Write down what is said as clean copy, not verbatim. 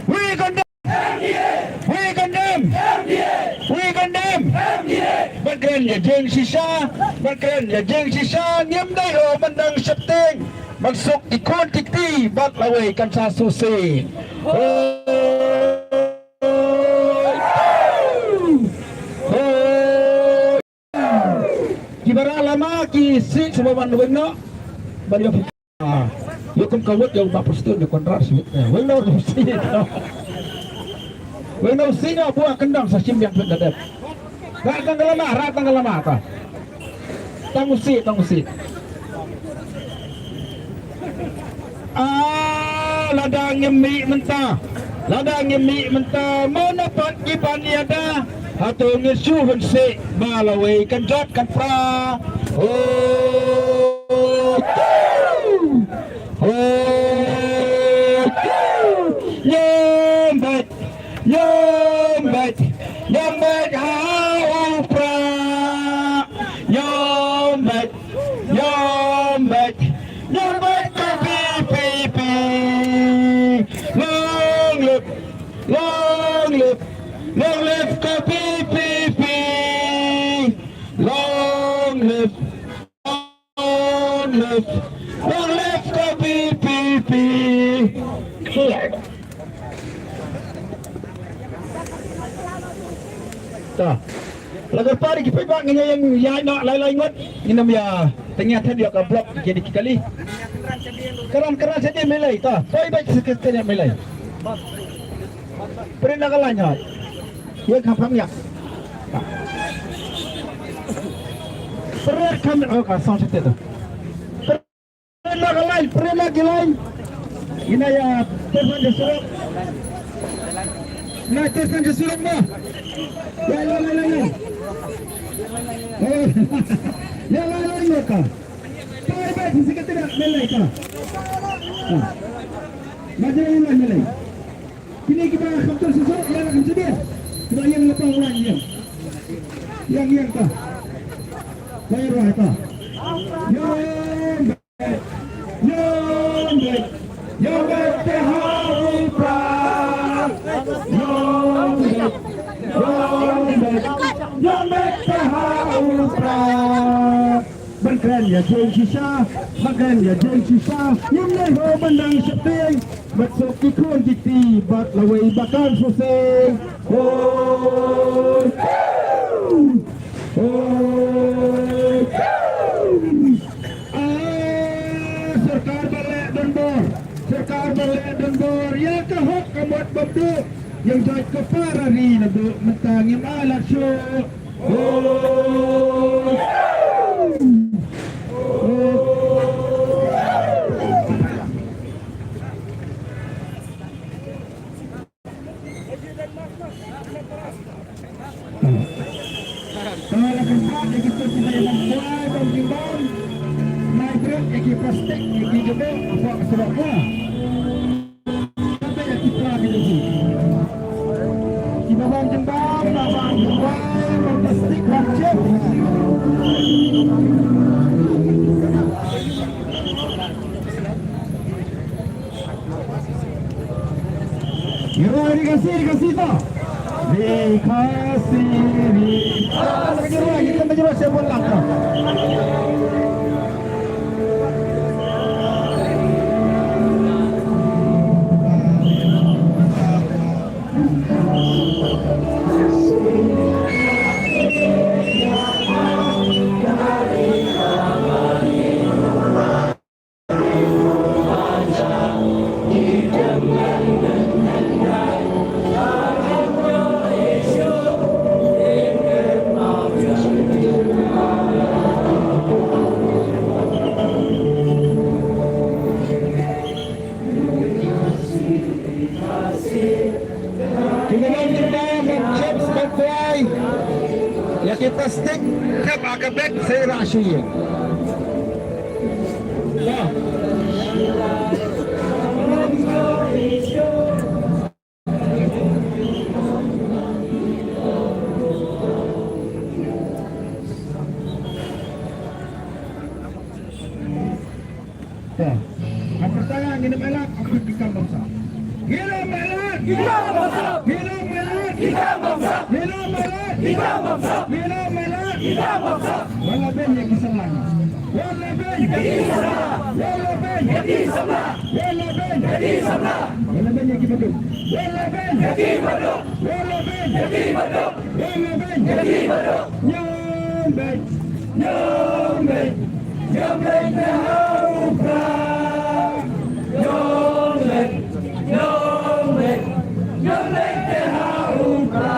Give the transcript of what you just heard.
We condemn. We condemn. We condemn. Bất kể nhà riêng sisa, bất kể nhà riêng sisa, nghiêm đại hồ mình đang sắp tên, mặc súc thì con thì ti, bắt là về căn sa su si. Kibara lama ki si semua man wengno, bari yo. Yo kon kawat yo ba posto yo kontrak si. Wengno si. Wengno si no buah kendang sa simbiak dadap. Ratang lama apa? Tangguh si. Ladang ngemi mentah, mau dapat kipan ada, atau ngesu hensi, balawai kan jod kan fra. Yombet hau pra. Yombet pipi. Long live kopi pipi. Long live kopi pipi. Cleared. Lagu pari kita bang yang nak lain ngot ini ya ternyata dia ke blok jadi kali keran saja melai ta baik sekretariat melai perintah kalanya ya kapan ya perintah kami kasih itu perintah lain ini ya teman surat nah teman surat mah Ya lain mereka. Baik sikit tidak melai ka. Macam mana melai? Kini kita faktor sesuatu yang akan sedih. Kita yang lepas orang yang ka. Bayar lah ka. Yang baik terharu pra. Yang bertahan pra. Berkeren ya jeng sisa, yang leho menang sepeng, masuk ikon jiti, bat lawai bakal suseng. Serkar balik dan bor, ya kahok kamat babdu. Yang jahit keparari nado mentang yang alat syuk. Dikasih tak? Dikasih. Kita menjelaskan siapa langkah. Ya kita stick ke agak saya rahasia. Pertanyaan ini melak akan dikambang sah. Gila Merah, biru merah, biru merah, biru merah. Wala Ben yang kesenang. Wala Ben jadi sebelah. Wala Ben jadi sebelah. Wala Ben jadi sebelah. Wala Ben yang kibaduk. Wala Ben jadi baduk. Wala Ben jadi baduk. Wala Ben jadi baduk. Nyombe, nyombe, nyombe terhaupra. Nyombe, nyombe, nyombe terhaupra.